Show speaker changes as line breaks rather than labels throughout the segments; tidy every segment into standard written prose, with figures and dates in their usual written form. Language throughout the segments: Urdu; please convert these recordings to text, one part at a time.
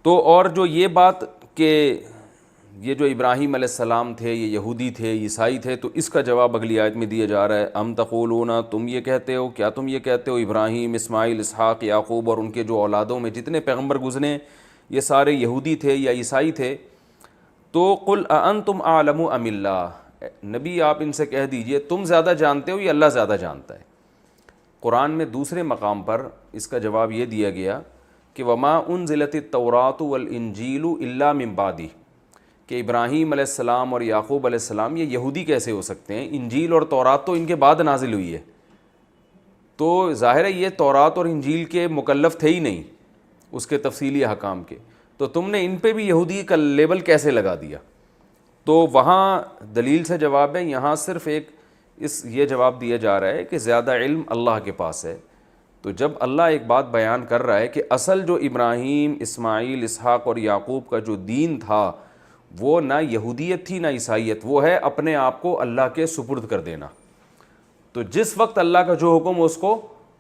تو اور جو یہ بات کہ یہ جو ابراہیم علیہ السلام تھے یہ یہودی تھے عیسائی تھے، تو اس کا جواب اگلی آیت میں دیا جا رہا ہے، ام تقولون، تم یہ کہتے ہو، کیا تم یہ کہتے ہو ابراہیم، اسماعیل، اسحاق، یعقوب اور ان کے جو اولادوں میں جتنے پیغمبر گزرے یہ سارے یہودی تھے یا عیسائی تھے؟ تو قل اانتم اعلم ام اللہ، نبی آپ ان سے کہہ دیجئے تم زیادہ جانتے ہو یا اللہ زیادہ جانتا ہے؟ قرآن میں دوسرے مقام پر اس کا جواب یہ دیا گیا کہ وما انزلت التوراۃ والانجیل الا من بعدہ، کہ ابراہیم علیہ السلام اور یعقوب علیہ السلام یہ یہودی کیسے ہو سکتے ہیں؟ انجیل اور تورات تو ان کے بعد نازل ہوئی ہے، تو ظاہر ہے یہ تورات اور انجیل کے مکلف تھے ہی نہیں، اس کے تفصیلی احکام کے، تو تم نے ان پہ بھی یہودی کا لیبل کیسے لگا دیا؟ تو وہاں دلیل سے جواب ہے، یہاں صرف یہ جواب دیا جا رہا ہے کہ زیادہ علم اللہ کے پاس ہے۔ تو جب اللہ ایک بات بیان کر رہا ہے کہ اصل جو ابراہیم، اسماعیل، اسحاق اور یعقوب کا جو دین تھا وہ نہ یہودیت تھی نہ عیسائیت، وہ ہے اپنے آپ کو اللہ کے سپرد کر دینا، تو جس وقت اللہ کا جو حکم اس کو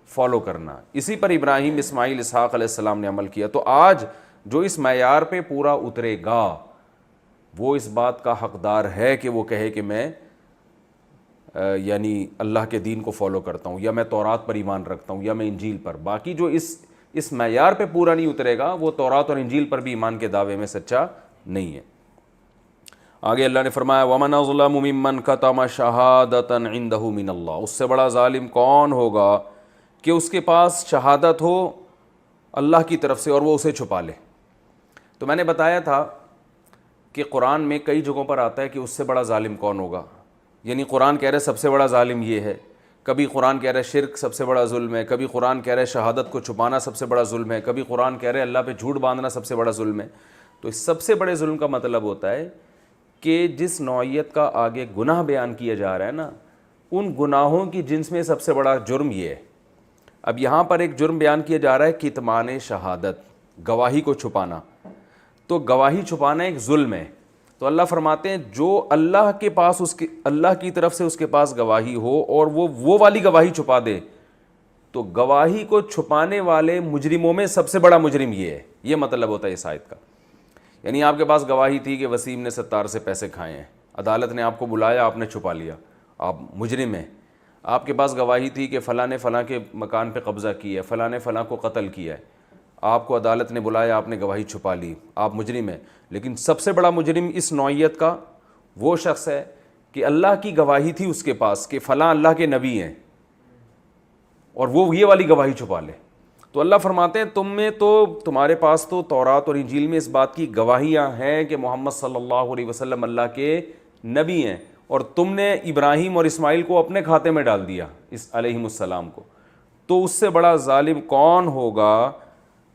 فالو کرنا، اسی پر ابراہیم، اسماعیل، اسحاق علیہ السلام نے عمل کیا۔ تو آج جو اس معیار پہ پورا اترے گا وہ اس بات کا حقدار ہے کہ وہ کہے کہ میں یعنی اللہ کے دین کو فالو کرتا ہوں، یا میں تورات پر ایمان رکھتا ہوں، یا میں انجیل پر۔ باقی جو اس معیار پہ پورا نہیں اترے گا وہ تورات اور انجیل پر بھی ایمان کے دعوے میں سچا نہیں ہے۔ آگے اللہ نے فرمایا وَمَنْ أَظْلَمُ مِمَّنْ كَتَمَ شَهَادَةً عِنْدَهُ مِنَ اللَّهِ، اس سے بڑا ظالم کون ہوگا کہ اس کے پاس شہادت ہو اللہ کی طرف سے اور وہ اسے چھپا لے۔ تو میں نے بتایا تھا کہ قرآن میں کئی جگہوں پر آتا ہے کہ اس سے بڑا ظالم کون ہوگا، یعنی قرآن کہہ رہا ہے سب سے بڑا ظالم یہ ہے، کبھی قرآن کہہ رہا ہے شرک سب سے بڑا ظلم ہے، کبھی قرآن کہہ رہا ہے شہادت کو چھپانا سب سے بڑا ظلم ہے، کبھی قرآن کہہ رہا ہے اللہ پہ جھوٹ باندھنا سب سے بڑا ظلم ہے۔ تو اس سب سے بڑے ظلم کا مطلب ہوتا ہے کہ جس نوعیت کا آگے گناہ بیان کیا جا رہا ہے نا، ان گناہوں کی جنس میں سب سے بڑا جرم یہ ہے۔ اب یہاں پر ایک جرم بیان کیا جا رہا ہے کتمان شہادت، گواہی کو چھپانا، تو گواہی چھپانا ایک ظلم ہے۔ تو اللہ فرماتے ہیں جو اللہ کے پاس اللہ کی طرف سے اس کے پاس گواہی ہو اور وہ والی گواہی چھپا دے، تو گواہی کو چھپانے والے مجرموں میں سب سے بڑا مجرم یہ ہے، یہ مطلب ہوتا ہے اس آیت کا۔ یعنی آپ کے پاس گواہی تھی کہ وسیم نے ستار سے پیسے کھائے ہیں، عدالت نے آپ کو بلایا، آپ نے چھپا لیا، آپ مجرم ہیں۔ آپ کے پاس گواہی تھی کہ فلاں نے فلاں کے مکان پہ قبضہ کیا ہے، فلاں نے فلاں کو قتل کیا ہے، آپ کو عدالت نے بلایا، آپ نے گواہی چھپا لی، آپ مجرم ہیں۔ لیکن سب سے بڑا مجرم اس نوعیت کا وہ شخص ہے کہ اللہ کی گواہی تھی اس کے پاس کہ فلاں اللہ کے نبی ہیں، اور وہ یہ والی گواہی چھپا لے۔ تو اللہ فرماتے ہیں تمہارے پاس تو تورات اور انجیل میں اس بات کی گواہیاں ہیں کہ محمد صلی اللہ علیہ وسلم اللہ کے نبی ہیں، اور تم نے ابراہیم اور اسماعیل کو اپنے کھاتے میں ڈال دیا، اس علیہم السلام کو۔ تو اس سے بڑا ظالم کون ہوگا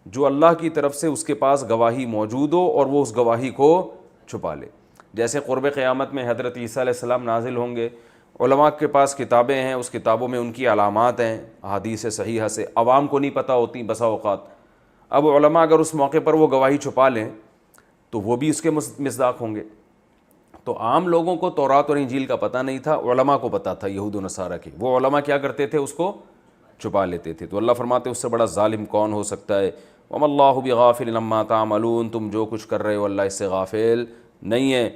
جو اللہ کی طرف سے اس کے پاس گواہی موجود ہو اور وہ اس گواہی کو چھپا لے۔ جیسے قرب قیامت میں حضرت عیسیٰ علیہ السلام نازل ہوں گے، علماء کے پاس کتابیں ہیں، اس کتابوں میں ان کی علامات ہیں، احادیث صحیحہ سے عوام کو نہیں پتہ ہوتی بسا اوقات۔ اب علماء اگر اس موقع پر وہ گواہی چھپا لیں تو وہ بھی اس کے مصداق ہوں گے۔ تو عام لوگوں کو تورات اور انجیل کا پتہ نہیں تھا، علماء کو پتہ تھا یہود و نصارہ کے، وہ علماء کیا کرتے تھے؟ اس کو چھپا لیتے تھے۔ تو اللہ فرماتے ہیں اس سے بڑا ظالم کون ہو سکتا ہے؟ وَمَا اللَّهُ بِغَافِلٍ عَمَّا تَعْمَلُونَ، تم جو کچھ کر رہے ہو اللہ اس سے غافل نہیں ہے۔